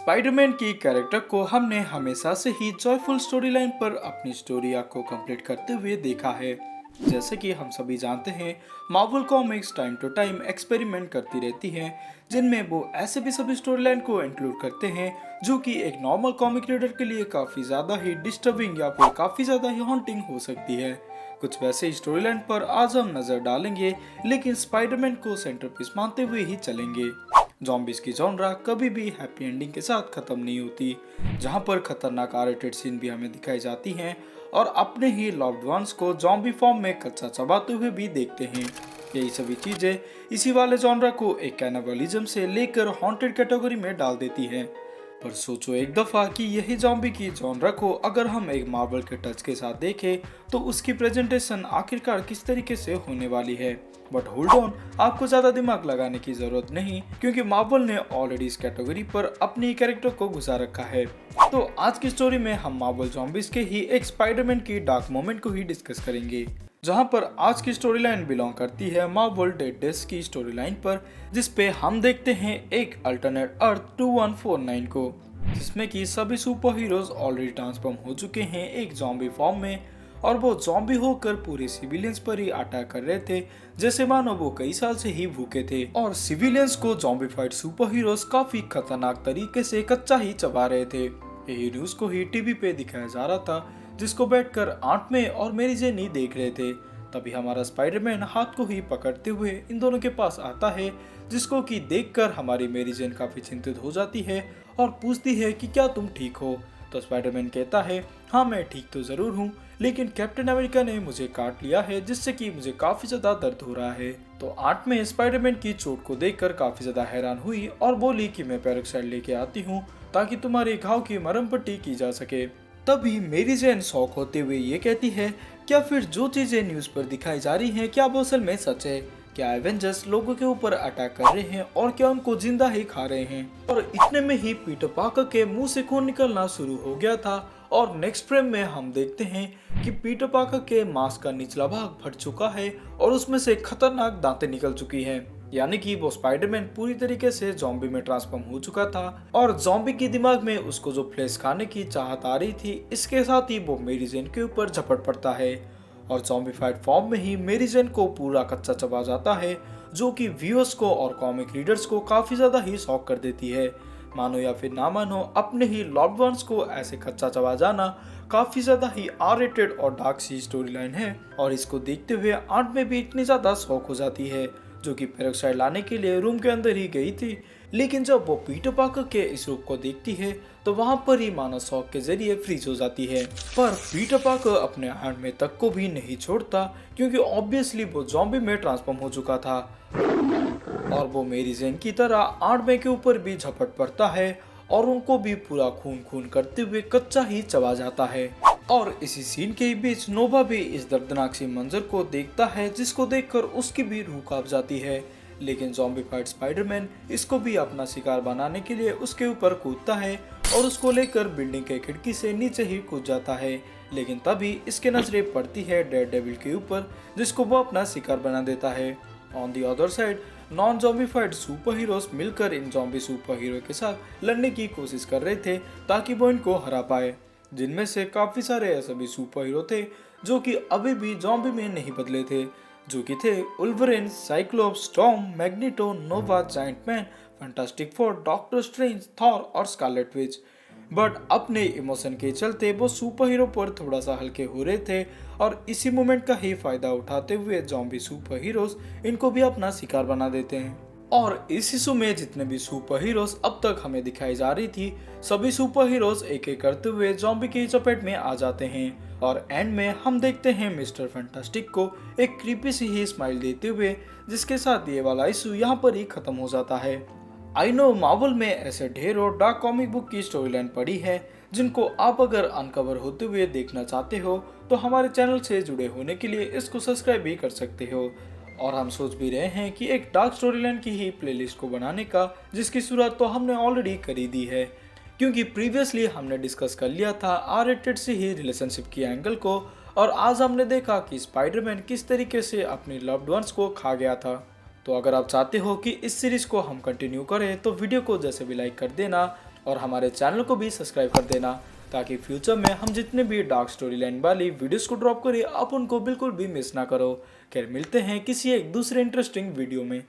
Spiderman की character को हमने हमेशा से ही जॉयफुल स्टोरी लाइन पर अपनी स्टोरी आर्क को कंप्लीट करते हुए देखा है। जैसे कि हम सभी जानते हैं, Marvel Comics time to time experiment करती रहती हैं, जिनमें वो ऐसे भी सभी स्टोरी लाइन को इंक्लूड करते हैं जो कि एक नॉर्मल कॉमिक रीडर के लिए काफ़ी ज़्यादा ही डिस्टर्बिंग या फिर काफ़ी ज़्यादा ही हॉन्टिंग हो सकती है। कुछ वैसे स्टोरी लाइन पर आज हम नज़र डालेंगे, लेकिन स्पाइडरमैन को सेंटर पीस मानते हुए ही चलेंगे। ज़ॉम्बीज़ की जॉनरा कभी भी हैप्पी एंडिंग के साथ ख़त्म नहीं होती, जहां पर खतरनाक आर-रेटेड सीन भी हमें दिखाई जाती हैं और अपने ही लव्ड वंस को ज़ॉम्बी फॉर्म में कच्चा चबाते हुए भी देखते हैं। यही सभी चीज़ें इसी वाले जॉनरा को एक कैनिबलिज्म से लेकर हॉन्टेड कैटेगरी में डाल देती है। पर सोचो एक दफ़ा कि यही ज़ॉम्बी की जॉनरा को अगर हम एक मार्वल के टच के साथ देखें तो उसकी प्रेजेंटेशन आखिरकार किस तरीके से होने वाली है। बट होल्ड ऑन, आपको ज़्यादा दिमाग लगाने की ज़रूरत नहीं, क्योंकि मार्वल ने ऑलरेडी इस कैटेगरी पर अपनी कैरेक्टर को घुसा रखा है। तो आज की स्टोरी में हम मार्वल ज़ॉम्बीज़ के ही एक स्पाइडरमैन की डार्क मोमेंट को ही डिस्कस करेंगे, जहां पर आज की स्टोरी लाइन बिलोंग करती है मार्वल डेड डेज की स्टोरी लाइन पर, जिसपे हम देखते हैं एक अल्टरनेट अर्थ 2149 को, जिसमें कि सभी सुपर हीरोज ऑलरेडी ट्रांसफॉर्म हो चुके हैं एक ज़ॉम्बी फॉर्म में, और वो ज़ॉम्बी होकर पूरे सिविलियंस पर ही अटैक कर रहे थे, जैसे मानो वो कई साल से ही भूखे थे और सिविलियंस को ज़ॉम्बीफाइड सुपर हीरोज काफी खतरनाक तरीके से कच्चा ही चबा रहे थे। यही न्यूज को ही टीवी पे दिखाया जा रहा था, जिसको बैठकर आंट में और मेरी जेन ही देख रहे थे। तभी हमारा स्पाइडरमैन हाथ को ही पकड़ते हुए इन दोनों के पास आता है, जिसको कि देखकर हमारी मेरी जेन काफी चिंतित हो जाती है और पूछती है कि क्या तुम ठीक हो। तो स्पाइडरमैन कहता है, हाँ मैं ठीक तो जरूर हूँ, लेकिन कैप्टन अमेरिका ने मुझे काट लिया है, जिससे कि मुझे काफी ज्यादा दर्द हो रहा है। तो आंट में स्पाइडरमैन की चोट को देखकर काफी ज्यादा हैरान हुई और बोली कि मैं पेरोक्साइड लेके आती हूँ ताकि तुम्हारे घाव की मरहम पट्टी की जा सके। तभी मेरी जेन शॉक होते हुए ये कहती है, क्या फिर जो चीजें न्यूज पर दिखाई जा रही हैं क्या वो असल में सच है? क्या एवेंजर्स लोगों के ऊपर अटैक कर रहे हैं और क्या उनको जिंदा ही खा रहे हैं? और इतने में ही पीटर पार्कर के मुंह से खून निकलना शुरू हो गया था और नेक्स्ट फ्रेम में हम देखते हैं कि पीटर पार्कर के मास्क का निचला भाग फट चुका है और उसमें से खतरनाक दांतें निकल चुकी हैं। यानी कि वो स्पाइडरमैन पूरी तरीके से ज़ॉम्बी में ट्रांसफॉर्म हो चुका था और ज़ॉम्बी की दिमाग में उसको जो फ्लेश खाने की चाहत आ रही थी, इसके साथ ही वो मेरी जेन के ऊपर झपट पड़ता है और ज़ॉम्बीफाइड फॉर्म में ही मेरी जेन को पूरा कच्चा चबा जाता है, जो कि व्यूअर्स को और कॉमिक रीडर्स को काफ़ी ज़्यादा ही शॉक कर देती है। मानो या फिर ना मानो, अपने ही लव्ड वंस को ऐसे कच्चा चबा जाना काफ़ी ज़्यादा ही आर-रेटेड और डार्क सी स्टोरी लाइन है और इसको देखते हुए आंट में भी इतनी ज़्यादा शॉक हो जाती है, जो कि पेरोक्साइड लाने के लिए रूम के अंदर ही गई थी। लेकिन जब वो पीटर पार्कर के इस रूप को देखती है तो वहां पर ही मानो शॉक के जरिए फ्रीज हो जाती है। पर पीटर पार्कर अपने हैंड में तक को भी नहीं छोड़ता, क्योंकि ऑब्वियसली वो ज़ॉम्बी में ट्रांसफॉर्म हो चुका था और वो मेरी जेन की तरह आंट में के ऊपर भी झपट पड़ता है और उनको भी पूरा खून खून करते हुए कच्चा ही चबा जाता है। और इसी सीन के बीच नोवा भी इस दर्दनाक सी मंजर को देखता है, जिसको देखकर उसकी भी रूह कांप जाती है। लेकिन ज़ॉम्बीफाइड स्पाइडरमैन इसको भी अपना शिकार बनाने के लिए उसके ऊपर कूदता है और उसको लेकर बिल्डिंग के खिड़की से नीचे ही कूद जाता है। लेकिन तभी इसके नजरें पड़ती है डेड डेविल के ऊपर, जिसको वो अपना शिकार बना देता है। On the other side non ज़ॉम्बीफाइड super heroes मिलकर इन ज़ॉम्बी सुपर हीरो के साथ लड़ने की कोशिश कर रहे थे ताकि वो इनको हरा पाए, जिनमें से काफ़ी सारे ऐसे भी सुपर हीरो थे जो कि अभी भी ज़ॉम्बी में नहीं बदले थे, जो कि थे Wolverine, Cyclops, Storm, Magneto, Nova, Giant Man, Fantastic Four, Doctor Strange, Thor और स्कारलेट विच। बट अपने इमोशन के चलते वो सुपर हीरो पर थोड़ा सा हल्के हो रहे थे और इसी मोमेंट का ही फायदा उठाते हुए ज़ॉम्बी सुपर हीरोज इनको भी अपना शिकार बना देते हैं। और इस इशू में जितने भी सुपर हीरोज अब तक हमें दिखाई जा रही थी, सभी सुपर हीरोज एक एक करते हुए ज़ॉम्बी की चपेट में आ जाते हैं और एंड में हम देखते हैं मिस्टर फैंटास्टिक को एक क्रीपी सी ही स्माइल देते हुए, जिसके साथ ये वाला इशू यहाँ पर ही खत्म हो जाता है। आई नो मार्वल में ऐसे ढेरों डार्क कॉमिक बुक की स्टोरी लाइन पड़ी है, जिनको आप अगर अनकवर होते हुए देखना चाहते हो तो हमारे चैनल से जुड़े होने के लिए इसको सब्सक्राइब भी कर सकते हो। और हम सोच भी रहे हैं कि एक डार्क स्टोरी लाइन की ही प्लेलिस्ट को बनाने का, जिसकी शुरुआत तो हमने ऑलरेडी करी दी है, क्योंकि प्रीवियसली हमने डिस्कस कर लिया था आर-रेटेड से ही रिलेशनशिप की एंगल को, और आज हमने देखा कि स्पाइडरमैन किस तरीके से अपने लव्ड वंस को खा गया था। तो अगर आप चाहते हो कि इस सीरीज को हम कंटिन्यू करें तो वीडियो को जैसे भी लाइक कर देना, और हमारे चैनल को भी सब्सक्राइब कर देना, ताकि फ्यूचर में हम जितने भी डार्क स्टोरी लाइन वाली वीडियोस को ड्रॉप करें आप उनको बिल्कुल भी मिस ना करो। खैर मिलते हैं किसी एक दूसरे इंटरेस्टिंग वीडियो में।